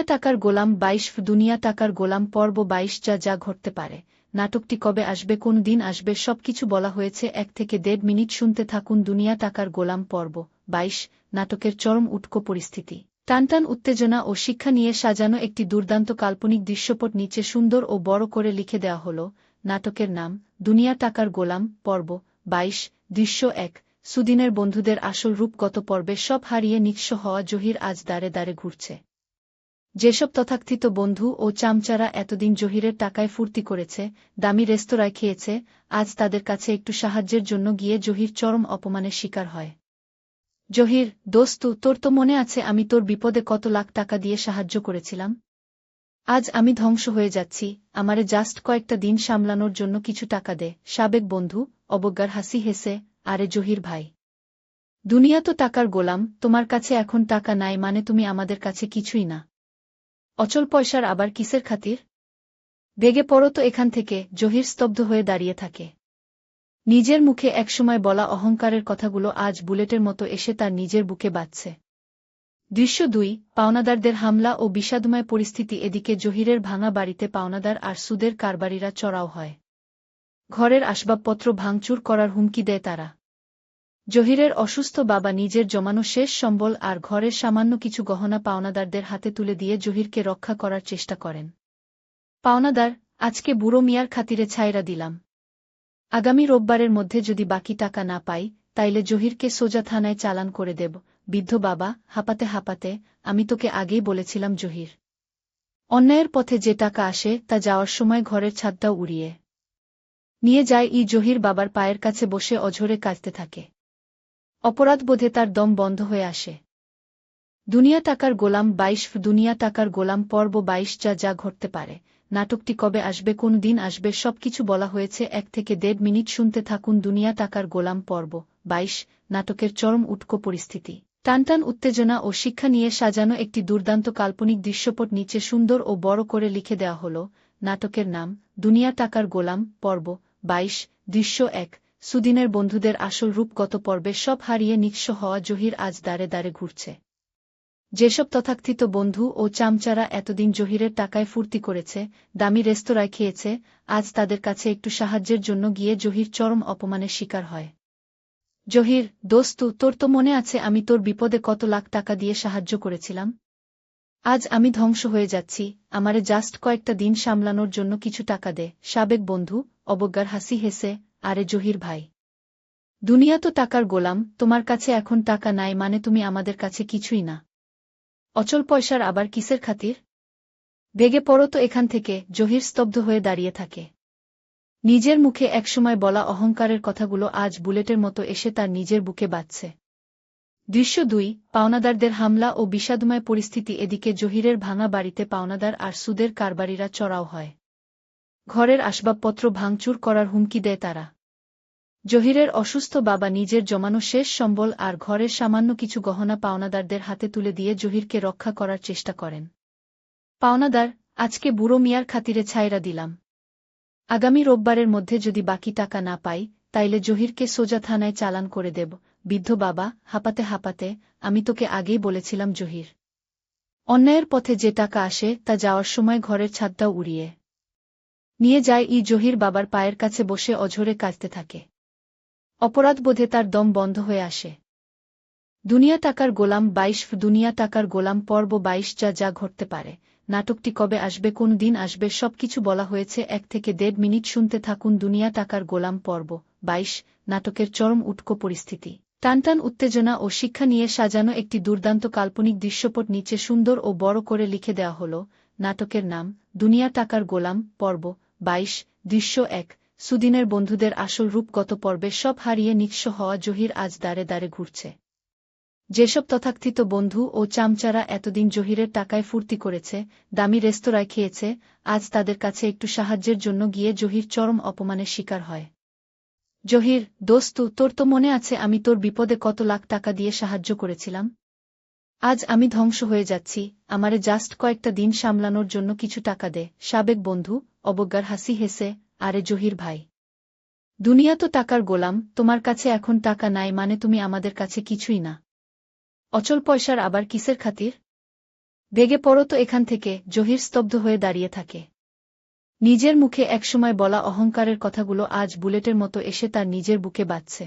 দুনিয়া টাকার গোলাম ২২ দুনিয়া টাকার গোলাম পর্ব ২২ যা যা ঘটতে পারে নাটকটি কবে আসবে কোন দিন আসবে সবকিছু বলা হয়েছে ১ থেকে ১.৫ মিনিট শুনতে থাকুন দুনিয়া টাকার গোলাম পর্ব ২২ নাটকের চরম উটকো পরিস্থিতি টানটান উত্তেজনা ও শিক্ষা নিয়ে সাজানো একটি দুর্দান্ত কাল্পনিক দৃশ্যপট নিচে সুন্দর ও বড় করে লিখে দেওয়া হল নাটকের নাম দুনিয়া টাকার গোলাম পর্ব ২২ দৃশ্য ১ সুদিনের বন্ধুদের আসল রূপ গত পর্বে সব হারিয়ে নিঃস্ব হওয়া জহির আজ দাঁড়ে দাঁড়ে ঘুরছে। যেসব তথাকথিত বন্ধু ও চামচারা এতদিন জহিরের টাকায় ফুর্তি করেছে, দামি রেস্তোরাঁয় খেয়েছে, আজ তাদের কাছে একটু সাহায্যের জন্য গিয়ে জহির চরম অপমানের শিকার হয়। জহির, দোস্তু, তোর তো মনে আছে আমি তোর বিপদে কত লাখ টাকা দিয়ে সাহায্য করেছিলাম? আজ আমি ধ্বংস হয়ে যাচ্ছি, আমারে জাস্ট কয়েকটা দিন সামলানোর জন্য কিছু টাকা দে। সাবেক বন্ধু অবজ্ঞার হাসি হেসে, আরে জহির ভাই, দুনিয়া তো টাকার গোলাম, তোমার কাছে এখন টাকা নাই মানে তুমি আমাদের কাছে কিছুই না। অচল পয়সার আবার কিসের খাতির? ভেগে পড়ো তো এখান থেকে। জহির স্তব্ধ হয়ে দাঁড়িয়ে থাকে। নিজের মুখে একসময় বলা অহংকারের কথাগুলো আজ বুলেটের মতো এসে তার নিজের বুকে বাজছে। দৃশ্য ২ পাওনাদারদের হামলা ও বিষাদময় পরিস্থিতি এদিকে জহিরের ভাঙা বাড়িতে পাওনাদার আর সুদের কারবারিরা চড়াও হয়। ঘরের আসবাবপত্র ভাঙচুর করার হুমকি দেয় তারা। জহিরের অসুস্থ বাবা নিজের জমানো শেষ সম্বল আর ঘরের সামান্য কিছু গহনা পাওনাদারদের হাতে তুলে দিয়ে জহিরকে রক্ষা করার চেষ্টা করেন। পাওনাদার, আজকে বুড়ো মিয়ার খাতিরে ছাইরা দিলাম। আগামী রোববারের মধ্যে যদি বাকি টাকা না পাই, তাইলে জহিরকে সোজা থানায় চালান করে দেব। বৃদ্ধ বাবা হাঁপাতে হাঁপাতে, আমি তোকে আগেই বলেছিলাম জহির। অন্যায়ের পথে যে টাকা আসে তা যাওয়ার সময় ঘরের ছাদটাও উড়িয়ে নিয়ে যায়। জহির বাবার পায়ের কাছে বসে অঝরে কাঁদতে থাকে। অপরাধবোধে তার দম বন্ধ হয়ে আসে। দুনিয়া টাকার গোলাম ২২ দুনিয়া টাকার গোলাম পর্ব ২২ যা যা ঘটতে পারে নাটকটি কবে আসবে কোন দিন আসবে সবকিছু বলা হয়েছে ১ থেকে ১.৫ মিনিট শুনতে থাকুন দুনিয়া টাকার গোলাম পর্ব ২২ নাটকের চরম উটকো পরিস্থিতি টানটান উত্তেজনা ও শিক্ষা নিয়ে সাজানো একটি দুর্দান্ত কাল্পনিক দৃশ্যপট নিচে সুন্দর ও বড় করে লিখে দেওয়া হল নাটকের নাম দুনিয়া টাকার গোলাম পর্ব ২২ দৃশ্য ১ সুদিনের বন্ধুদের আসল রূপ গত পর্বে সব হারিয়ে নিঃস্ব হওয়া জহির আজ দাঁড়ে দাঁড়ে ঘুরছে। যেসব তথাকথিত বন্ধু ও চামচারা এতদিন জহিরের টাকায় ফুর্তি করেছে, দামি রেস্তোরাঁয় খেয়েছে, আজ তাদের কাছে একটু সাহায্যের জন্য গিয়ে জহির চরম অপমানের শিকার হয়। জহির, দোস্তু, তোর তো মনে আছে আমি তোর বিপদে কত লাখ টাকা দিয়ে সাহায্য করেছিলাম? আজ আমি ধ্বংস হয়ে যাচ্ছি, আমারে জাস্ট কয়েকটা দিন সামলানোর জন্য কিছু টাকা দে। সাবেক বন্ধু অবজ্ঞার হাসি হেসে, আরে জহির ভাই, দুনিয়া তো টাকার গোলাম, তোমার কাছে এখন টাকা নাই মানে তুমি আমাদের কাছে কিছুই না। অচল পয়সার আবার কিসের খাতির? ভেগে পড়ো তো এখান থেকে। জহির স্তব্ধ হয়ে দাঁড়িয়ে থাকে। নিজের মুখে একসময় বলা অহংকারের কথাগুলো আজ বুলেটের মতো এসে তার নিজের বুকে বাজছে। দৃশ্য ২ পাওনাদারদের হামলা ও বিষাদময় পরিস্থিতি এদিকে জহিরের ভাঙা বাড়িতে পাওনাদার আর সুদের কারবারিরা চড়াও হয়। ঘরের আসবাবপত্র ভাঙচুর করার হুমকি দেয় তারা। জহিরের অসুস্থ বাবা নিজের জমানো শেষ সম্বল আর ঘরের সামান্য কিছু গহনা পাওনাদারদের হাতে তুলে দিয়ে জহিরকে রক্ষা করার চেষ্টা করেন। পাওনাদার, আজকে বুড়ো মিয়ার খাতিরে ছাইরা দিলাম। আগামী রোববারের মধ্যে যদি বাকি টাকা না পাই, তাইলে জহিরকে সোজা থানায় চালান করে দেব। বৃদ্ধ বাবা হাঁপাতে হাঁপাতে, আমি তোকে আগেই বলেছিলাম জহির। অন্যায়ের পথে যে টাকা আসে তা যাওয়ার সময় ঘরের ছাদটাও উড়িয়ে নিয়ে যায়। জহির বাবার পায়ের কাছে বসে অঝরে কাঁদতে থাকে। অপরাধবোধে তার দম বন্ধ হয়ে আসে। দুনিয়া টাকার গোলাম ২২ দুনিয়া টাকার গোলাম পর্ব ২২ যা যা ঘটতে পারে নাটকটি কবে আসবে কোন দিন আসবে সবকিছু বলা হয়েছে ১ থেকে ১.৫ মিনিট শুনতে থাকুন দুনিয়া টাকার গোলাম পর্ব ২২ নাটকের চরম উটকো পরিস্থিতি টানটান উত্তেজনা ও শিক্ষা নিয়ে সাজানো একটি দুর্দান্ত কাল্পনিক দৃশ্যপট নিচে সুন্দর ও বড় করে লিখে দেওয়া হল নাটকের নাম দুনিয়া টাকার গোলাম পর্ব ২২ দৃশ্য ১ সুদিনের বন্ধুদের আসল রূপ গত পর্বে সব হারিয়ে নিঃস্ব হওয়া জহির আজ দাঁড়ে দাঁড়ে ঘুরছে। যেসব তথাকথিত বন্ধু ও চামচারা এতদিন জহিরের টাকায় ফুর্তি করেছে, দামি রেস্তোরাঁয় খেয়েছে, আজ তাদের কাছে একটু সাহায্যের জন্য গিয়ে জহির চরম অপমানের শিকার হয়। জহির, দোস্তু, তোর তো মনে আছে আমি তোর বিপদে কত লাখ টাকা দিয়ে সাহায্য করেছিলাম? আজ আমি ধ্বংস হয়ে যাচ্ছি, আমারে জাস্ট কয়েকটা দিন সামলানোর জন্য কিছু টাকা দে। সাবেক বন্ধু অবজ্ঞার হাসি হেসে, আরে জহির ভাই, দুনিয়া তো টাকার গোলাম, তোমার কাছে এখন টাকা নাই মানে তুমি আমাদের কাছে কিছুই না। অচল পয়সার আবার কিসের খাতির? ভেগে পড়ো তো এখান থেকে। জহির স্তব্ধ হয়ে দাঁড়িয়ে থাকে। নিজের মুখে একসময় বলা অহংকারের কথাগুলো আজ বুলেটের মতো এসে তার নিজের বুকে বাজছে।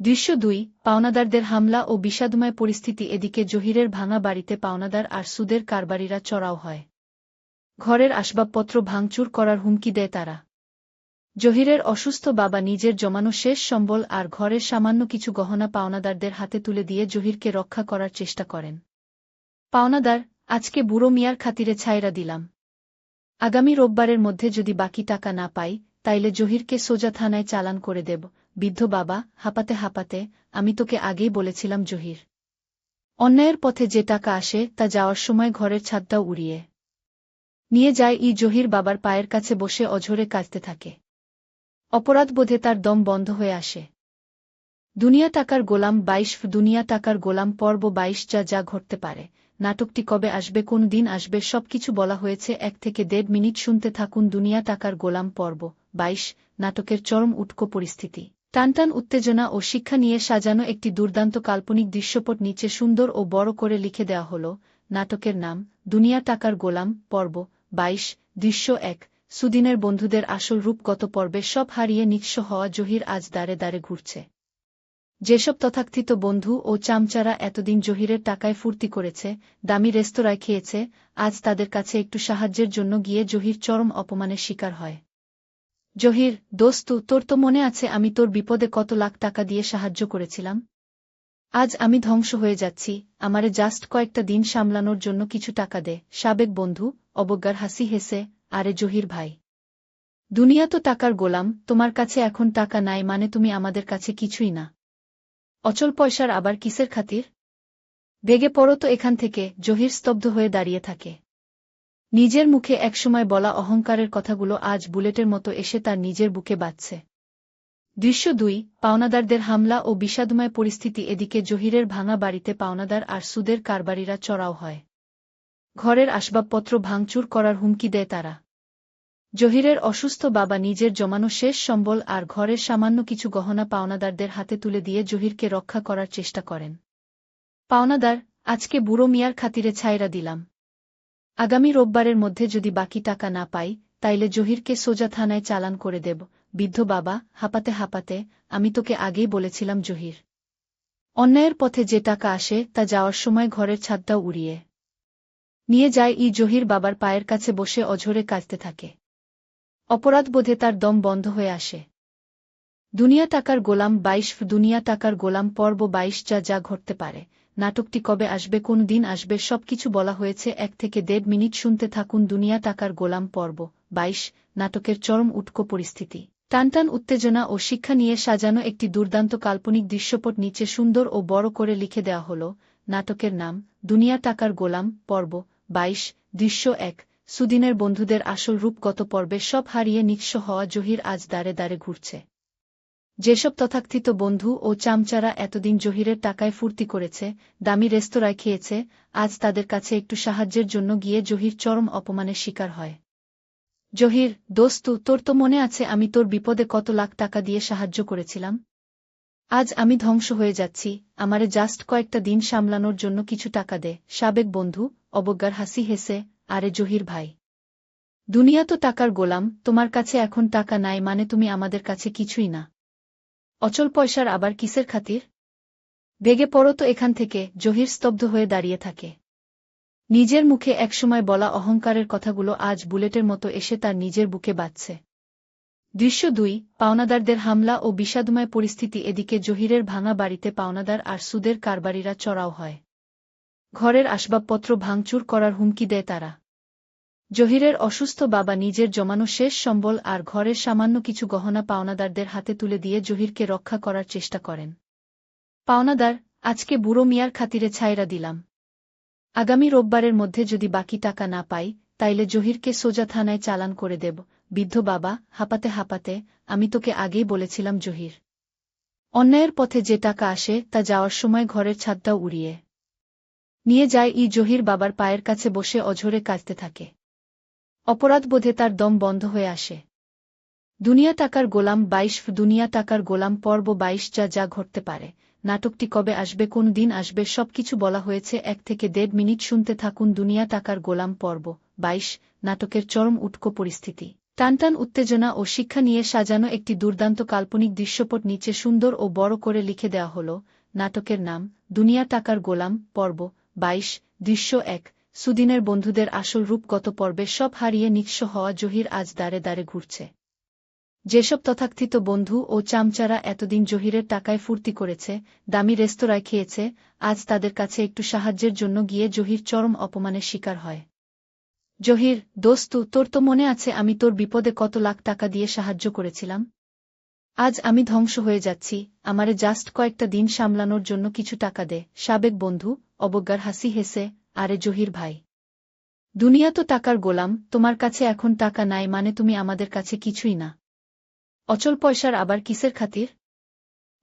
দৃশ্য ২ পাওনাদারদের হামলা ও বিষাদময় পরিস্থিতি। এদিকে জহিরের ভাঙা বাড়িতে পাওনাদার আর সুদের কারবারিরা চড়াও হয়। ঘরের আসবাবপত্র ভাঙচুর করার হুমকি দেয় তারা। জহিরের অসুস্থ বাবা নিজের জমানো শেষ সম্বল আর ঘরের সামান্য কিছু গহনা পাওনাদারদের হাতে তুলে দিয়ে জহিরকে রক্ষা করার চেষ্টা করেন। পাওনাদার, আজকে বুড়ো মিয়ার খাতিরে ছাইরা দিলাম। আগামী রোববারের মধ্যে যদি বাকি টাকা না পাই, তাইলে জহিরকে সোজা থানায় চালান করে দেব। বৃদ্ধ বাবা হাঁপাতে হাঁপাতে, আমি তোকে আগেই বলেছিলাম জহির। অন্যায়ের পথে যে টাকা আসে তা যাওয়ার সময় ঘরের ছাদটাও উড়িয়ে নিয়ে যায়। জহির বাবার পায়ের কাছে বসে অঝরে কাঁদতে থাকে। অপরাধবোধে তার দম বন্ধ হয়ে আসে। দুনিয়া টাকার গোলাম ২২ দুনিয়া টাকার গোলাম পর্ব ২২ যা যা ঘটতে পারে। নাটকটি কবে আসবে, কোন দিন আসবে, সবকিছু বলা হয়েছে ১ থেকে ১.৫ মিনিট। শুনতে থাকুন দুনিয়া টাকার গোলাম পর্ব ২২। নাটকের চরম উটকো পরিস্থিতি, টানটান উত্তেজনা ও শিক্ষা নিয়ে সাজানো একটি দুর্দান্ত কাল্পনিক দৃশ্যপট নিচে সুন্দর ও বড় করে লিখে দেওয়া হল। নাটকের নাম দুনিয়া টাকার গোলাম পর্ব ২২। দৃশ্য ১ সুদিনের বন্ধুদের আসল রূপ। গত পর্বে সব হারিয়ে নিঃস্ব হওয়া জহির আজ দাঁড়ে দাঁড়ে ঘুরছে। যেসব তথাকথিত বন্ধু ও চামচারা এতদিন জহিরের টাকায় ফুর্তি করেছে, দামি রেস্তোরাঁয় খেয়েছে, আজ তাদের কাছে একটু সাহায্যের জন্য গিয়ে জহির চরম অপমানের শিকার হয়। জহির, দোস্তু, তোর তো মনে আছে আমি তোর বিপদে কত লাখ টাকা দিয়ে সাহায্য করেছিলাম? আজ আমি ধ্বংস হয়ে যাচ্ছি, আমারে জাস্ট কয়েকটা দিন সামলানোর জন্য কিছু টাকা দে। সাবেক বন্ধু অবজ্ঞার হাসি হেসে, আরে জহির ভাই, দুনিয়া তো টাকার গোলাম, তোমার কাছে এখন টাকা নাই মানে তুমি আমাদের কাছে কিছুই না। অচল পয়সার আবার কিসের খাতির? ভেগে পড়ো তো এখান থেকে। জহির স্তব্ধ হয়ে দাঁড়িয়ে থাকে। নিজের মুখে একসময় বলা অহংকারের কথাগুলো আজ বুলেটের মতো এসে তার নিজের বুকে বাজছে। দৃশ্য ২ পাওনাদারদের হামলা ও বিষাদময় পরিস্থিতি। এদিকে জহিরের ভাঙা বাড়িতে পাওনাদার আর সুদের কারবারিরা চড়াও হয়। ঘরের আসবাবপত্র ভাঙচুর করার হুমকি দেয় তারা। জহিরের অসুস্থ বাবা নিজের জমানো শেষ সম্বল আর ঘরের সামান্য কিছু গহনা পাওনাদারদের হাতে তুলে দিয়ে জহিরকে রক্ষা করার চেষ্টা করেন। পাওনাদার, আজকে বুড়ো মিয়ার খাতিরে ছাইরা দিলাম। আগামী রোববারের মধ্যে যদি বাকি টাকা না পাই, তাইলে জহিরকে সোজা থানায় চালান করে দেব। বৃদ্ধ বাবা হাঁপাতে হাঁপাতে, আমি তোকে আগেই বলেছিলাম জহির। অন্যায়ের পথে যে টাকা আসে তা যাওয়ার সময় ঘরের ছাদটাও উড়িয়ে নিয়ে যায়। জহির বাবার পায়ের কাছে বসে অঝরে কাঁদতে থাকে। অপরাধবোধে তার দম বন্ধ হয়ে আসে। দুনিয়া টাকার গোলাম ২২ দুনিয়া টাকার গোলাম পর্ব ২২ যা যা ঘটতে পারে। নাটকটি কবে আসবে, কোন দিন আসবে, সবকিছু বলা হয়েছে ১ থেকে ১.৫ মিনিট। শুনতে থাকুন দুনিয়া টাকার গোলাম পর্ব ২২। নাটকের চরম উটকো পরিস্থিতি, টানটান উত্তেজনা ও শিক্ষা নিয়ে সাজানো একটি দুর্দান্ত কাল্পনিক দৃশ্যপট নিচে সুন্দর ও বড় করে লিখে দেওয়া হল। নাটকের নাম দুনিয়া টাকার গোলাম পর্ব ২২। দৃশ্য ১ সুদিনের বন্ধুদের আসল রূপ। গত পর্বে সব হারিয়ে নিঃস্ব হওয়া জহির আজ দাঁড়ে দাঁড়ে ঘুরছে। যেসব তথাকথিত বন্ধু ও চামচারা এতদিন জহিরের টাকায় ফুর্তি করেছে, দামি রেস্তোরাঁয় খেয়েছে, আজ তাদের কাছে একটু সাহায্যের জন্য গিয়ে জহির চরম অপমানের শিকার হয়। জহির, দোস্তু, তোর তো মনে আছে আমি তোর বিপদে কত লাখ টাকা দিয়ে সাহায্য করেছিলাম? আজ আমি ধ্বংস হয়ে যাচ্ছি, আমারে জাস্ট কয়েকটা দিন সামলানোর জন্য কিছু টাকা দে। সাবেক বন্ধু অবজ্ঞার হাসি হেসে, আরে জহির ভাই, দুনিয়া তো টাকার গোলাম, তোমার কাছে এখন টাকা নাই মানে তুমি আমাদের কাছে কিছুই না। অচল পয়সার আবার কিসের খাতির? ভেগে পড়ো তো এখান থেকে। জহির স্তব্ধ হয়ে দাঁড়িয়ে থাকে। নিজের মুখে একসময় বলা অহংকারের কথাগুলো আজ বুলেটের মতো এসে তার নিজের বুকে বাজছে। দৃশ্য ২ পাওনাদারদের হামলা ও বিষাদময় পরিস্থিতি। এদিকে জহিরের ভাঙা বাড়িতে পাওনাদার আর সুদের কারবারিরা চড়াও হয়। ঘরের আসবাবপত্র ভাঙচুর করার হুমকি দেয় তারা। জহিরের অসুস্থ বাবা নিজের জমানো শেষ সম্বল আর ঘরের সামান্য কিছু গহনা পাওনাদারদের হাতে তুলে দিয়ে জহিরকে রক্ষা করার চেষ্টা করেন। পাওনাদার, আজকে বুড়ো মিয়ার খাতিরে ছাইরা দিলাম। আগামী রোববারের মধ্যে যদি বাকি টাকা না পাই, তাইলে জহিরকে সোজা থানায় চালান করে দেব। বৃদ্ধ বাবা হাঁপাতে হাঁপাতে, আমি তোকে আগেই বলেছিলাম জহির। অন্যায়ের পথে যে টাকা আসে তা যাওয়ার সময় ঘরের ছাদটাও উড়িয়ে নিয়ে যায়। জহির বাবার পায়ের কাছে বসে অঝরে কাঁদতে থাকে। অপরাধবোধে তার দম বন্ধ হয়ে আসে। দুনিয়া টাকার গোলাম ২২ দুনিয়া টাকার গোলাম পর্ব ২২ যা যা ঘটতে পারে। নাটকটি কবে আসবে কোন দিন আসবে সবকিছু বলা হয়েছে 1 থেকে 1.5 মিনিট শুনতে থাকুন দুনিয়া টাকার গোলাম পর্ব 22 নাটকের চরম উটকো পরিস্থিতি টানটান উত্তেজনা ও শিক্ষা নিয়ে সাজানো একটি দুর্দান্ত কাল্পনিক দৃশ্যপট নিচে সুন্দর ও বড় করে লিখে দেওয়া হল নাটকের নাম দুনিয়া টাকার গোলাম পর্ব 22 দৃশ্য 1 সুদিনের বন্ধুদের আসল রূপ গত পর্বে সব হারিয়ে নিঃস্ব হওয়া জহির আজ দাঁড়ে দাঁড়ে ঘুরছে। যেসব তথাকথিত বন্ধু ও চামচারা এতদিন জহিরের টাকায় ফুর্তি করেছে, দামি রেস্তোরাঁয় খেয়েছে, আজ তাদের কাছে একটু সাহায্যের জন্য গিয়ে জহির চরম অপমানের শিকার হয়। জহির, দোস্তু, তোর তো মনে আছে আমি তোর বিপদে কত লাখ টাকা দিয়ে সাহায্য করেছিলাম? আজ আমি ধ্বংস হয়ে যাচ্ছি, আমারে জাস্ট কয়েকটা দিন সামলানোর জন্য কিছু টাকা দে। সাবেক বন্ধু অবজ্ঞার হাসি হেসে, আরে জহির ভাই, দুনিয়া তো টাকার গোলাম, তোমার কাছে এখন টাকা নাই মানে তুমি আমাদের কাছে কিছুই না। অচল পয়সার আবার কিসের খাতির?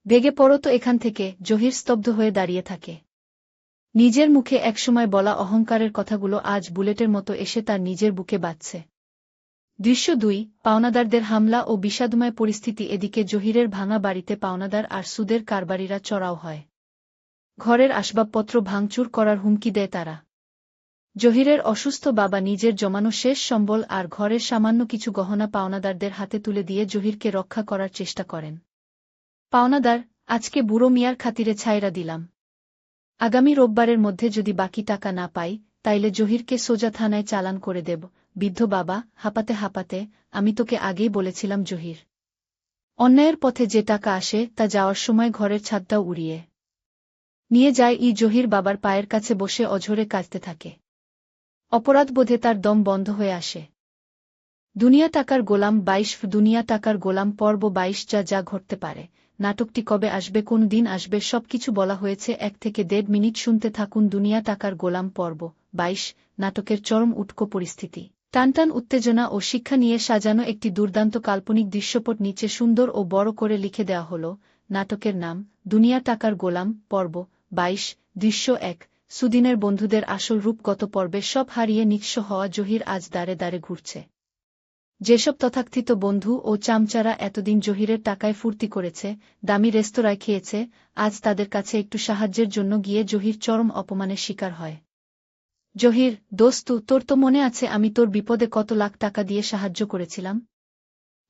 বেগে পড়ো তো এখান থেকে। জহির স্তব্ধ হয়ে দাঁড়িয়ে থাকে। নিজের মুখে একসময় বলা অহংকারের কথাগুলো আজ বুলেটের মতো এসে তার নিজের বুকে বাজছে। দৃশ্য 2 পাওনাদারদের হামলা ও বিষাদময় পরিস্থিতি এদিকে জহিরের ভাঙা বাড়িতে পাওনাদার আর সুদের কারবারিরা চড়াও হয়। ঘরের আসবাবপত্র ভাঙচুর করার হুমকি দেয় তারা। জহিরের অসুস্থ বাবা নিজের জমানো শেষ সম্বল আর ঘরের সামান্য কিছু গহনা পাওনাদারদের হাতে তুলে দিয়ে জহিরকে রক্ষা করার চেষ্টা করেন। পাওনাদার, আজকে বুড়ো মিয়ার খাতিরে ছাইরা দিলাম। আগামী রোববারের মধ্যে যদি বাকি টাকা না পাই, তাইলে জহিরকে সোজা থানায় চালান করে দেব। বৃদ্ধ বাবা হাঁপাতে হাঁপাতে, আমি তোকে আগেই বলেছিলাম জহির। অন্যায়ের পথে যে টাকা আসে তা যাওয়ার সময় ঘরের ছাদটাও উড়িয়ে নিয়ে যায়। জহির বাবার পায়ের কাছে বসে অঝরে কাঁদতে থাকে। অপরাধবোধে তার দম বন্ধ হয়ে আসে। দুনিয়া টাকার গোলাম 22 দুনিয়া টাকার গোলাম পর্ব 22 যা যা ঘটতে পারে। নাটকটি কবে আসবে কোন দিন আসবে সবকিছু বলা হয়েছে 1 থেকে 1.5 মিনিট শুনতে থাকুন দুনিয়া টাকার গোলাম পর্ব 22 নাটকের চরম উটকো পরিস্থিতি টানটান উত্তেজনা ও শিক্ষা নিয়ে সাজানো একটি দুর্দান্ত কাল্পনিক দৃশ্যপট নিচে সুন্দর ও বড় করে লিখে দেওয়া হল নাটকের নাম দুনিয়া টাকার গোলাম পর্ব 22 দৃশ্য 1 সুদিনের বন্ধুদের আসল রূপ গত পর্বে সব হারিয়ে নিঃস্ব হওয়া জহির আজ দাঁড়ে দাঁড়ে ঘুরছে। যেসব তথাকথিত বন্ধু ও চামচারা এতদিন জহিরের টাকায় ফুর্তি করেছে, দামি রেস্তোরাঁয় খেয়েছে, আজ তাদের কাছে একটু সাহায্যের জন্য গিয়ে জহির চরম অপমানের শিকার হয়। জহির, দোস্তু, তোর তো মনে আছে আমি তোর বিপদে কত লাখ টাকা দিয়ে সাহায্য করেছিলাম?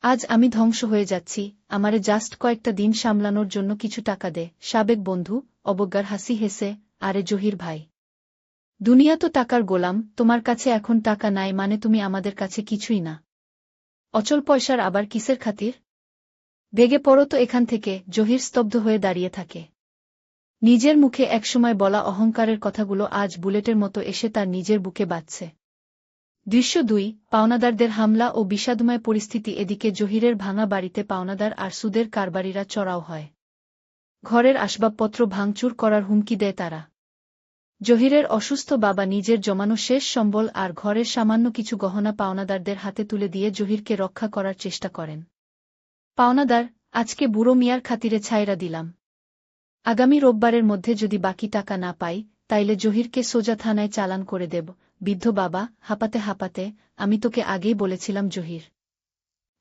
আজ আমি ধ্বংস হয়ে যাচ্ছি, আমারে জাস্ট কয়েকটা দিন সামলানোর জন্য কিছু টাকা দে। সাবেক বন্ধু অবজ্ঞার হাসি হেসে, আরে জহির ভাই, দুনিয়া তো টাকার গোলাম, তোমার কাছে এখন টাকা নাই মানে তুমি আমাদের কাছে কিছুই না। অচল পয়সার আবার কিসের খাতির? বেগে পড়ো তো এখান থেকে। জহির স্তব্ধ হয়ে দাঁড়িয়ে থাকে। নিজের মুখে একসময় বলা অহংকারের কথাগুলো আজ বুলেটের মতো এসে তার নিজের বুকে বাজছে। দৃশ্য 2 পাওনাদারদের হামলা ও বিষাদময় পরিস্থিতি এদিকে জহিরের ভাঙা বাড়িতে পাওনাদার আর সুদের কারবারিরা চড়াও হয়। ঘরের আসবাবপত্র ভাঙচুর করার হুমকি দেয় তারা। জহিরের অসুস্থ বাবা নিজের জমানো শেষ সম্বল আর ঘরের সামান্য কিছু গহনা পাওনাদারদের হাতে তুলে দিয়ে জহিরকে রক্ষা করার চেষ্টা করেন। পাওনাদার, আজকে বুড়ো মিয়ার খাতিরে ছাইরা দিলাম। আগামী রোববারের মধ্যে যদি বাকি টাকা না পাই, তাইলে জহিরকে সোজা থানায় চালান করে দেব। বৃদ্ধ বাবা হাঁপাতে হাঁপাতে, আমি তোকে আগেই বলেছিলাম জহির।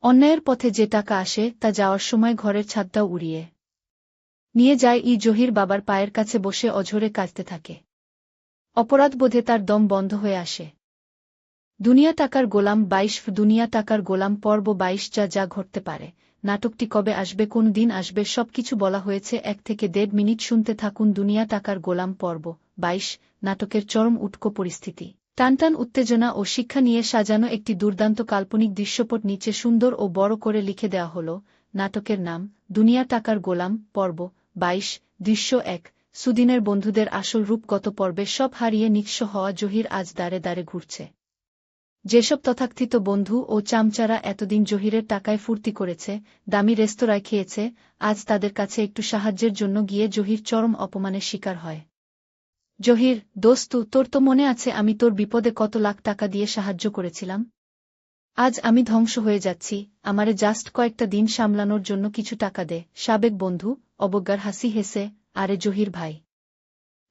অন্যায়ের পথে যে টাকা আসে তা যাওয়ার সময় ঘরের ছাদটাও উড়িয়ে নিয়ে যায়। জহির বাবার পায়ের কাছে বসে অঝরে কাঁদতে থাকে। অপরাধবোধে তার দম বন্ধ হয়ে আসে। দুনিয়া টাকার গোলাম 22 দুনিয়া টাকার গোলাম পর্ব 22 যা যা ঘটতে পারে। নাটকটি কবে আসবে কোন দিন আসবে সবকিছু বলা হয়েছে 1 থেকে 1.5 মিনিট শুনতে থাকুন দুনিয়া টাকার গোলাম পর্ব 22 নাটকের চরম উটকো পরিস্থিতি টানটান উত্তেজনা ও শিক্ষা নিয়ে সাজানো একটি দুর্দান্ত কাল্পনিক দৃশ্যপট নিচে সুন্দর ও বড় করে লিখে দেওয়া হল নাটকের নাম দুনিয়া টাকার গোলাম পর্ব 22 দৃশ্য 1 সুদিনের বন্ধুদের আসল রূপ গত পর্বে সব হারিয়ে নিঃস্ব হওয়া জহির আজ দাঁড়ে দাঁড়ে ঘুরছে। যেসব তথাকথিত বন্ধু ও চামচারা এতদিন জহিরের টাকায় ফুর্তি করেছে, দামি রেস্তোরাঁয় খেয়েছে, আজ তাদের কাছে একটু সাহায্যের জন্য গিয়ে জহির চরম অপমানের শিকার হয়। জহির, দোস্তু, তোর তো মনে আছে আমি তোর বিপদে কত লাখ টাকা দিয়ে সাহায্য করেছিলাম? আজ আমি ধ্বংস হয়ে যাচ্ছি, আমারে জাস্ট কয়েকটা দিন সামলানোর জন্য কিছু টাকা দে। সাবেক বন্ধু অবজ্ঞার হাসি হেসে, আরে জহির ভাই,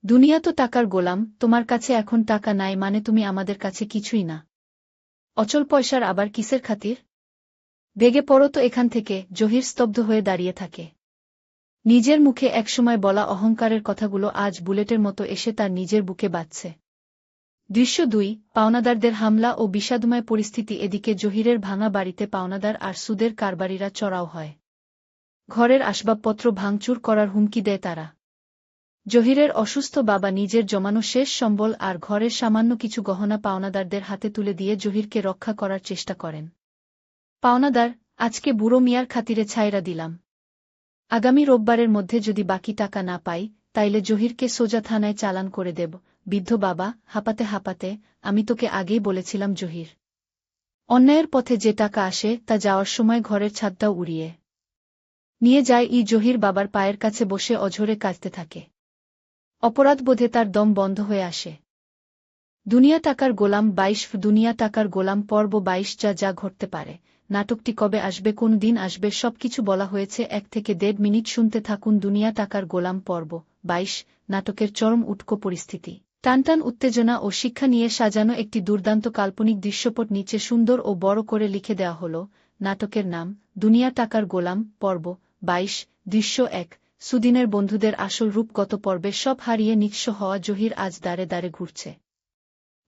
দুনিয়া তো টাকার গোলাম, তোমার কাছে এখন টাকা নাই মানে তুমি আমাদের কাছে কিছুই না। অচল পয়সার আবার কিসের খাতির? বেগে পড়ো তো এখান থেকে। জহির স্তব্ধ হয়ে দাঁড়িয়ে থাকে। নিজের মুখে একসময় বলা অহংকারের কথাগুলো আজ বুলেটের মতো এসে তার নিজের বুকে বাজছে। দৃশ্য ২ পাওনাদারদের হামলা ও বিষাদময় পরিস্থিতি এদিকে জহিরের ভাঙা বাড়িতে পাওনাদার আর সুদের কারবারিরা চড়াও হয়। ঘরের আসবাবপত্র ভাঙচুর করার হুমকি দেয় তারা। জহিরের অসুস্থ বাবা নিজের জমানো শেষ সম্বল আর ঘরের সামান্য কিছু গহনা পাওনাদারদের হাতে তুলে দিয়ে জহিরকে রক্ষা করার চেষ্টা করেন। পাওনাদার, আজকে বুড়ো মিয়ার খাতিরে ছাইরা দিলাম। আগামী রোববারের মধ্যে যদি বাকি টাকা না পাই, তাইলে জহিরকে সোজা থানায় চালান করে দেব। বৃদ্ধ বাবা হাঁপাতে হাঁপাতে, আমি তোকে আগেই বলেছিলাম জহির। অন্যায়ের পথে যে টাকা আসে তা যাওয়ার সময় ঘরের ছাদটাও উড়িয়ে নিয়ে যায়। জহির বাবার পায়ের কাছে বসে অঝরে কাঁদতে থাকে। অপরাধবোধে তার দম বন্ধ হয়ে আসে। দুনিয়া টাকার গোলাম ২২ দুনিয়া টাকার গোলাম পর্ব ২২ যা যা ঘটতে পারে। নাটকটি কবে আসবে, কোন দিন আসবে, সবকিছু বলা হয়েছে ১ থেকে ১.৫ মিনিট শুনতে থাকুন। দুনিয়া টাকার গোলাম পর্ব ২২ নাটকের চরম উটকো পরিস্থিতি, টানটান উত্তেজনা ও শিক্ষা নিয়ে সাজানো একটি দুর্দান্ত কাল্পনিক দৃশ্যপট নিচে সুন্দর ও বড় করে লিখে দেওয়া হল। নাটকের নাম দুনিয়া টাকার গোলাম পর্ব ২২। দৃশ্য ১ সুদিনের বন্ধুদের আসল রূপ। গত পর্বে সব হারিয়ে নিঃস্ব হওয়া জহির আজ দাঁড়ে দাঁড়ে ঘুরছে।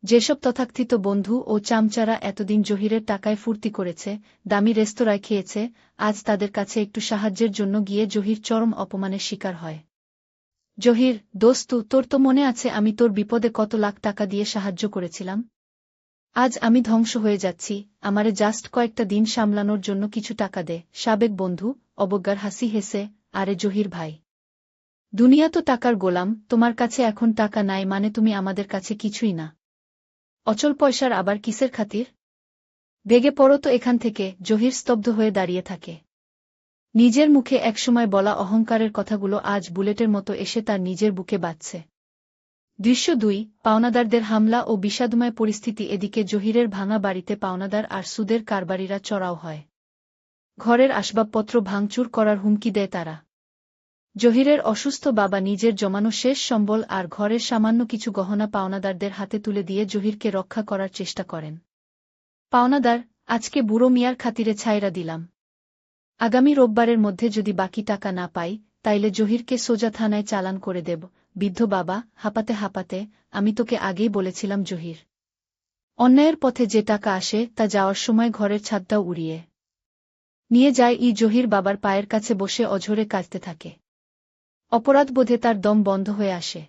যেসব তথাকথিত বন্ধু ও চামচারা এতদিন জহিরের টাকায় ফুর্তি করেছে, দামি রেস্তোরাঁয় খেয়েছে, আজ তাদের কাছে একটু সাহায্যের জন্য গিয়ে জহির চরম অপমানের শিকার হয়। জহির, দোস্তু, তোর তো মনে আছে আমি তোর বিপদে কত লাখ টাকা দিয়ে সাহায্য করেছিলাম? আজ আমি ধ্বংস হয়ে যাচ্ছি, আমারে জাস্ট কয়েকটা দিন সামলানোর জন্য কিছু টাকা দে। সাবেক বন্ধু অবজ্ঞার হাসি হেসে, আরে জহির ভাই, দুনিয়া তো টাকার গোলাম, তোমার কাছে এখন টাকা নাই মানে তুমি আমাদের কাছে কিছুই না। অচল পয়সার আবার কিসের খাতির? বেগে পড়ো তো এখান থেকে। জহির স্তব্ধ হয়ে দাঁড়িয়ে থাকে। নিজের মুখে একসময় বলা অহংকারের কথাগুলো আজ বুলেটের মতো এসে তার নিজের বুকে বাজছে। দৃশ্য ২ পাওনাদারদের হামলা ও বিষাদময় পরিস্থিতি এদিকে জহিরের ভাঙা বাড়িতে পাওনাদার আর সুদের কারবারিরা চড়াও হয়। ঘরের আসবাবপত্র ভাঙচুর করার হুমকি দেয় তারা। জহিরের অসুস্থ বাবা নিজের জমানো শেষ সম্বল আর ঘরের সামান্য কিছু গহনা পাওনাদারদের হাতে তুলে দিয়ে জহিরকে রক্ষা করার চেষ্টা করেন। পাওনাদার, আজকে বুড়ো মিয়ার খাতিরে ছাইরা দিলাম। আগামী রোববারের মধ্যে যদি বাকি টাকা না পাই, তাইলে জহিরকে সোজা থানায় চালান করে দেব। বৃদ্ধ বাবা হাঁপাতে হাঁপাতে, আমি তোকে আগেই বলেছিলাম জহির। অন্যায়ের পথে যে টাকা আসে তা যাওয়ার সময় ঘরের ছাদটাও উড়িয়ে নিয়ে যায়। জহির বাবার পায়ের কাছে বসে অঝরে কাঁদতে থাকে। অপরাধবোধে তার দম বন্ধ হয়ে আসে।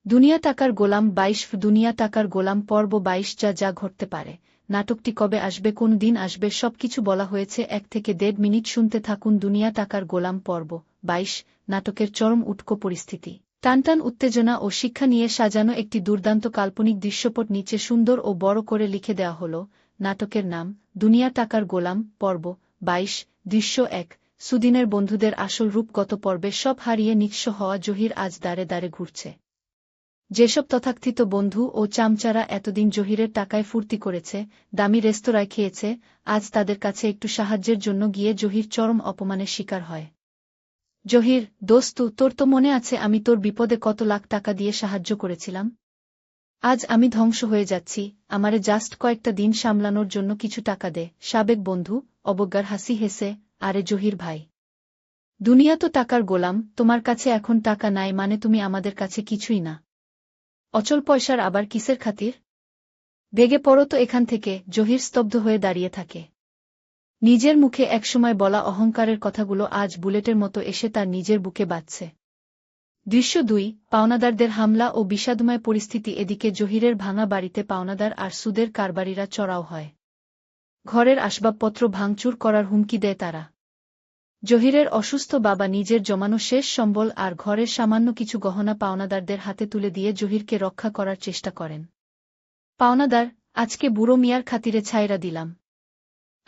দুনিয়া টাকার গোলাম ২২ দুনিয়া টাকার গোলাম পর্ব ২২ যা যা ঘটতে পারে। নাটকটি কবে আসবে, কোন দিন আসবে, সবকিছু বলা হয়েছে ১ থেকে ১.৫ মিনিট শুনতে থাকুন। দুনিয়া টাকার গোলাম পর্ব ২২ নাটকের চরম উটকো পরিস্থিতি, টানটান উত্তেজনা ও শিক্ষা নিয়ে সাজানো একটি দুর্দান্ত কাল্পনিক দৃশ্যপট নিচে সুন্দর ও বড় করে লিখে দেওয়া হল। নাটকের নাম দুনিয়া টাকার গোলাম পর্ব ২২। দৃশ্য ১ সুদিনের বন্ধুদের আসল রূপ। গত পর্বে সব হারিয়ে নিঃস্ব হওয়া জহির আজ দাঁড়ে দাঁড়ে ঘুরছে। যেসব তথাকথিত বন্ধু ও চামচারা এতদিন জহিরের টাকায় ফুর্তি করেছে, দামি রেস্তোরাঁয় খেয়েছে, আজ তাদের কাছে একটু সাহায্যের জন্য গিয়ে জহির চরম অপমানের শিকার হয়। জহির, দোস্তু, তোর তো মনে আছে আমি তোর বিপদে কত লাখ টাকা দিয়ে সাহায্য করেছিলাম? আজ আমি ধ্বংস হয়ে যাচ্ছি, আমারে জাস্ট কয়েকটা দিন সামলানোর জন্য কিছু টাকা দে। সাবেক বন্ধু অবজ্ঞার হাসি হেসে, আরে জহির ভাই, দুনিয়া তো টাকার গোলাম, তোমার কাছে এখন টাকা নাই মানে তুমি আমাদের কাছে কিছুই না। অচল পয়সার আবার কিসের খাতির? বেগে পড়ো তো এখান থেকে। জহির স্তব্ধ হয়ে দাঁড়িয়ে থাকে। নিজের মুখে একসময় বলা অহংকারের কথাগুলো আজ বুলেটের মতো এসে তার নিজের বুকে বাজছে। দৃশ্য ২ পাওনাদারদের হামলা ও বিষাদময় পরিস্থিতি এদিকে জহিরের ভাঙা বাড়িতে পাওনাদার আর সুদের কারবারিরা চড়াও হয়। ঘরের আসবাবপত্র ভাঙচুর করার হুমকি দেয় তারা। জহিরের অসুস্থ বাবা নিজের জমানো শেষ সম্বল আর ঘরের সামান্য কিছু গহনা পাওনাদারদের হাতে তুলে দিয়ে জহিরকে রক্ষা করার চেষ্টা করেন। পাওনাদার, আজকে বুড়ো মিয়ার খাতিরে ছাইরা দিলাম।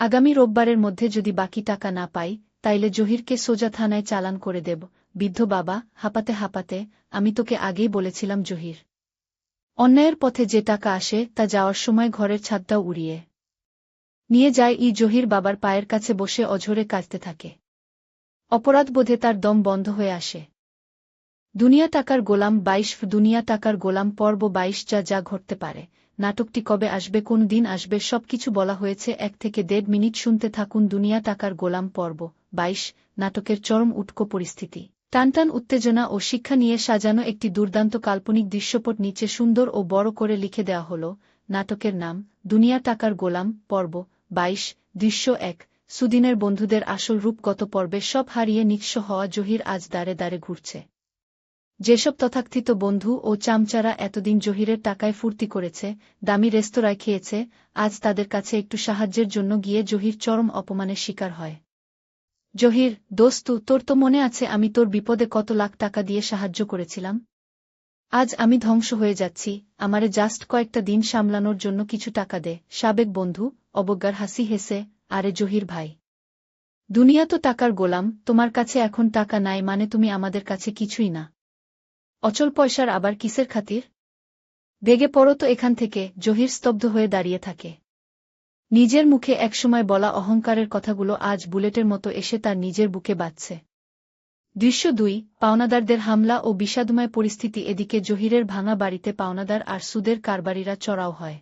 আগামী রোববারের মধ্যে যদি বাকি টাকা না পাই, তাইলে জহিরকে সোজা থানায় চালান করে দেব। বৃদ্ধ বাবা হাঁপাতে হাঁপাতে, আমি তোকে আগেই বলেছিলাম জহির। অন্যায়ের পথে যে টাকা আসে তা যাওয়ার সময় ঘরের ছাদটাও উড়িয়ে নিয়ে যায়। জহির বাবার পায়ের কাছে বসে অঝরে কাঁদতে থাকে। অপরাধবোধে তার দম বন্ধ হয়ে আসে। দুনিয়া টাকার গোলাম ২২ দুনিয়া টাকার গোলাম পর্ব ২২ যা যা ঘটতে পারে। নাটকটি কবে আসবে, কোন দিন আসবে, সবকিছু বলা হয়েছে ১ থেকে ১.৫ মিনিট শুনতে থাকুন। দুনিয়া টাকার গোলাম পর্ব 22 নাটকের চরম উটকো পরিস্থিতি। টানটান উত্তেজনা ও শিক্ষা নিয়ে সাজানো একটি দুর্দান্ত কাল্পনিক দৃশ্যপট নিচে সুন্দর ও বড় করে লিখে দেওয়া হল। নাটকের নাম দুনিয়া টাকার গোলাম, পর্ব 22, দৃশ্য 1। সুদিনের বন্ধুদের আসল রূপ গত পর্বে সব হারিয়ে নিঃস্ব হওয়া জহির আজ দাঁড়ে দাঁড়ে ঘুরছে। যেসব তথাকথিত বন্ধু ও চামচারা এতদিন জহিরের টাকায় ফুর্তি করেছে, দামি রেস্তোরাঁয় খেয়েছে, আজ তাদের কাছে একটু সাহায্যের জন্য গিয়ে জহির চরম অপমানের শিকার হয়। জহির, দোস্তু, তোর তো মনে আছে আমি তোর বিপদে কত লাখ টাকা দিয়ে সাহায্য করেছিলাম? আজ আমি ধ্বংস হয়ে যাচ্ছি, আমারে জাস্ট কয়েকটা দিন সামলানোর জন্য কিছু টাকা দে। সাবেক বন্ধু অবজ্ঞার হাসি হেসে, আরে জহির ভাই, দুনিয়া তো টাকার গোলাম, তোমার কাছে এখন টাকা নাই মানে তুমি আমাদের কাছে কিছুই না। অচল পয়সার আবার কিসের খাতির? ভেগে পড়ো তো এখান থেকে। জহির স্তব্ধ হয়ে দাঁড়িয়ে থাকে। নিজের মুখে একসময় বলা অহংকারের কথাগুলো আজ বুলেটের মতো এসে তার নিজের বুকে বাজছে। দৃশ্য 2, পাওনাদারদের হামলা ও বিষাদময় পরিস্থিতি। এদিকে জহিরের ভাঙা বাড়িতে পাওনাদার আর সুদের কারবারিরা চড়াও হয়।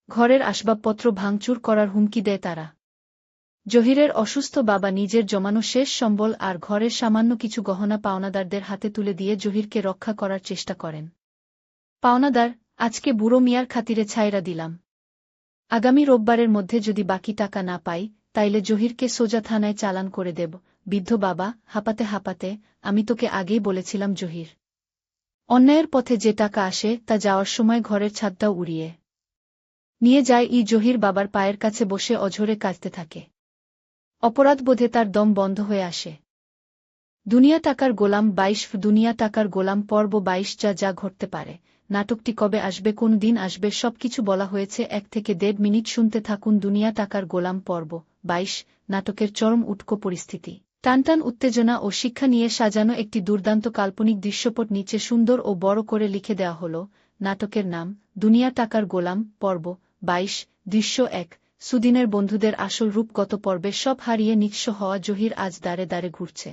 ঘরের আসবাবপত্র ভাঙচুর করার হুমকি দেয় তারা। জহিরের অসুস্থ বাবা নিজের জমানো শেষ সম্বল আর ঘরের সামান্য কিছু গহনা পাওনাদারদের হাতে তুলে দিয়ে জহিরকে রক্ষা করার চেষ্টা করেন। পাওনাদার, আজকে বুড়ো মিয়ার খাতিরে ছাইরা দিলাম। আগামী রোববারের মধ্যে যদি বাকি টাকা না পাই, তাইলে জহিরকে সোজা থানায় চালান করে দেব। বৃদ্ধ বাবা হাঁপাতে হাঁপাতে, আমি তোকে আগেই বলেছিলাম জহির। অন্যায়ের পথে যে টাকা আসে তা যাওয়ার সময় ঘরের ছাদটাও উড়িয়ে নিয়ে যায়। জহির বাবার পায়ের কাছে বসে অঝরে কাঁদতে থাকে। অপরাধবোধে তার দম বন্ধ হয়ে আসে। দুনিয়া টাকার গোলাম 22, দুনিয়া টাকার গোলাম, পর্ব 22। যা যা ঘটতে পারে। নাটকটি কবে আসবে, কোন দিন আসবে, সবকিছু বলা হয়েছে 1 থেকে 1.5 মিনিট শুনতে থাকুন। দুনিয়া টাকার গোলাম, পর্ব 22, নাটকের চরম উটকো পরিস্থিতি। টানটান উত্তেজনা ও শিক্ষা নিয়ে সাজানো একটি দুর্দান্ত কাল্পনিক দৃশ্যপট নিচে সুন্দর ও বড় করে লিখে দেওয়া হল। নাটকের নাম দুনিয়া টাকার গোলাম, পর্ব 22, দৃশ্য 1। সুদিনের বন্ধুদের আসল রূপ গত পর্বে সব হারিয়ে নিঃস্ব হওয়া জহির আজ দাঁড়ে দাঁড়ে ঘুরছে।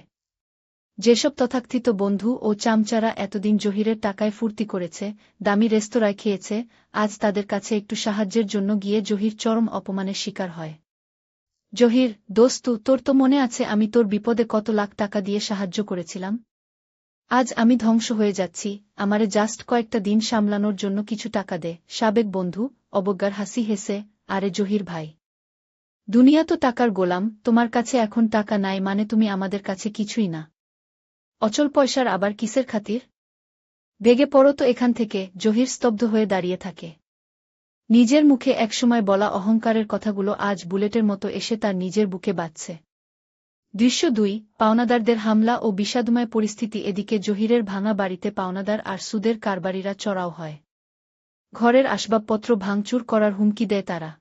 যেসব তথাকথিত বন্ধু ও চামচারা এতদিন জহিরের টাকায় ফুর্তি করেছে, দামি রেস্তোরাঁয় খেয়েছে, আজ তাদের কাছে একটু সাহায্যের জন্য গিয়ে জহির চরম অপমানের শিকার হয়। জহির, দোস্তু, তোর তো মনে আছে আমি তোর বিপদে কত লাখ টাকা দিয়ে সাহায্য করেছিলাম? আজ আমি ধ্বংস হয়ে যাচ্ছি, আমারে জাস্ট কয়েকটা দিন সামলানোর জন্য কিছু টাকা দে। সাবেক বন্ধু অবজ্ঞার হাসি হেসে, আরে জহির ভাই, দুনিয়া তো টাকার গোলাম, তোমার কাছে এখন টাকা নাই মানে তুমি আমাদের কাছে কিছুই না। অচল পয়সার আবার কিসের খাতির? ভেগে পড়ো তো এখান থেকে। জহির স্তব্ধ হয়ে দাঁড়িয়ে থাকে। নিজের মুখে একসময় বলা অহংকারের কথাগুলো আজ বুলেটের মতো এসে তার নিজের বুকে বাজছে। দৃশ্য 2, পাওনাদারদের হামলা ও বিষাদময় পরিস্থিতি। এদিকে জহিরের ভাঙা বাড়িতে পাওনাদার আর সুদের কারবারিরা চড়াও হয়। ঘরের আসবাবপত্র ভাঙচুর করার হুমকি দেয় তারা।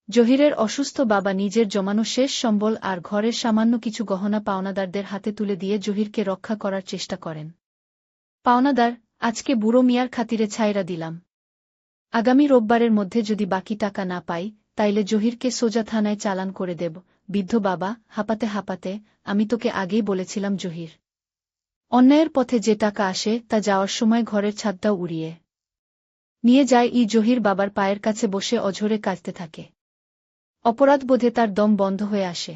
জহিরের অসুস্থ বাবা নিজের জমানো শেষ সম্বল আর ঘরের সামান্য কিছু গহনা পাওনাদারদের হাতে তুলে দিয়ে জহিরকে রক্ষা করার চেষ্টা করেন। পাওনাদার, আজকে বুড়ো মিয়ার খাতিরে ছাইরা দিলাম। আগামী রোববারের মধ্যে যদি বাকি টাকা না পাই, তাইলে জহিরকে সোজা থানায় চালান করে দেব। বৃদ্ধ বাবা হাঁপাতে হাঁপাতে, আমি তোকে আগেই বলেছিলাম জহির। অন্যায়ের পথে যে টাকা আসে তা যাওয়ার সময় ঘরের ছাদটাও উড়িয়ে নিয়ে যায়। জহির বাবার পায়ের কাছে বসে অঝরে কাঁদতে থাকে। অপরাধবোধে তার দম বন্ধ হয়ে আসে।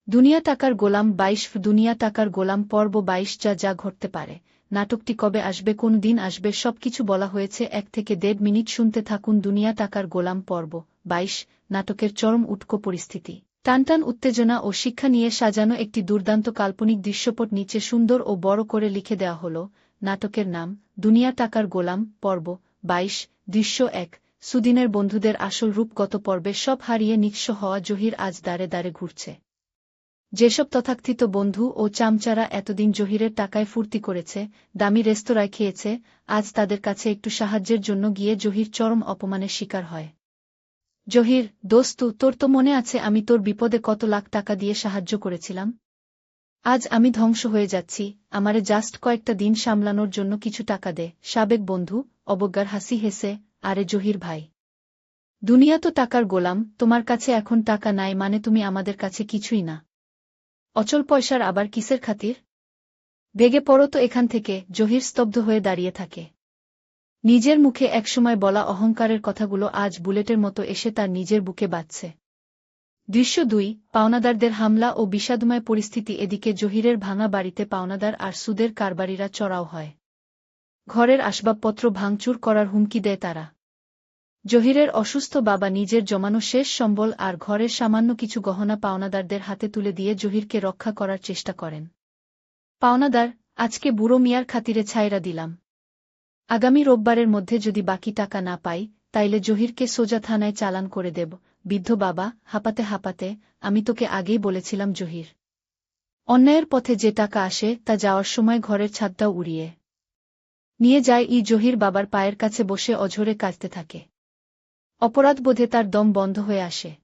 দুনিয়া টাকার গোলাম 22, দুনিয়া টাকার গোলাম, পর্ব 22। যা যা ঘটতে পারে। নাটকটি কবে আসবে, কোন দিন আসবে, সবকিছু বলা হয়েছে 1 থেকে 1.5 মিনিট শুনতে থাকুন। দুনিয়া টাকার গোলাম, পর্ব 22, নাটকের চরম উটকো পরিস্থিতি। টানটান উত্তেজনা ও শিক্ষা নিয়ে সাজানো একটি দুর্দান্ত কাল্পনিক দৃশ্যপট নিচে সুন্দর ও বড় করে লিখে দেওয়া হল। নাটকের নাম দুনিয়া টাকার গোলাম, পর্ব 22, দৃশ্য 1। সুদিনের বন্ধুদের আসল রূপ গত পর্বে সব হারিয়ে নিঃস্ব হওয়া জহির আজ দাঁড়ে দাঁড়ে ঘুরছে। যেসব তথাকথিত বন্ধু ও চামচারা এতদিন জহিরের টাকায় ফুর্তি করেছে, দামি রেস্তোরাঁয় খেয়েছে, আজ তাদের কাছে একটু সাহায্যের জন্য গিয়ে জহির চরম অপমানের শিকার হয়। জহির, দোস্তু, তোর তো মনে আছে আমি তোর বিপদে কত লাখ টাকা দিয়ে সাহায্য করেছিলাম? আজ আমি ধ্বংস হয়ে যাচ্ছি, আমারে জাস্ট কয়েকটা দিন সামলানোর জন্য কিছু টাকা দে। সাবেক বন্ধু অবজ্ঞার হাসি হেসে, আরে জহির ভাই, দুনিয়া তো টাকার গোলাম, তোমার কাছে এখন টাকা নাই মানে তুমি আমাদের কাছে কিছুই না। অচল পয়সার আবার কিসের খাতির? ভেগে পড়ো তো এখান থেকে। জহির স্তব্ধ হয়ে দাঁড়িয়ে থাকে। নিজের মুখে একসময় বলা অহংকারের কথাগুলো আজ বুলেটের মতো এসে তার নিজের বুকে বাজছে। দৃশ্য ২ পাওনাদারদের হামলা ও বিষাদময় পরিস্থিতি এদিকে জহিরের ভাঙা বাড়িতে পাওনাদার আর সুদের কারবারিরা চড়াও হয়। ঘরের আসবাবপত্র ভাঙচুর করার হুমকি দেয় তারা। জহিরের অসুস্থ বাবা নিজের জমানো শেষ সম্বল আর ঘরের সামান্য কিছু গহনা পাওনাদারদের হাতে তুলে দিয়ে জহিরকে রক্ষা করার চেষ্টা করেন। পাওনাদার, আজকে বুড়ো মিয়ার খাতিরে ছাইরা দিলাম। আগামী রোববারের মধ্যে যদি বাকি টাকা না পাই, তাইলে জহিরকে সোজা থানায় চালান করে দেব। বৃদ্ধ বাবা, হাঁপাতে হাঁপাতে, আমি তোকে আগেই বলেছিলাম জহির। অন্যায়ের পথে যে টাকা আসে তা যাওয়ার সময় ঘরের ছাদটাও উড়িয়ে নিয়ে যায়। জহির বাবার পায়ের কাছে বসে অঝরে কাঁদতে থাকে। অপরাধবোধে তার দম বন্ধ হয়ে আসে।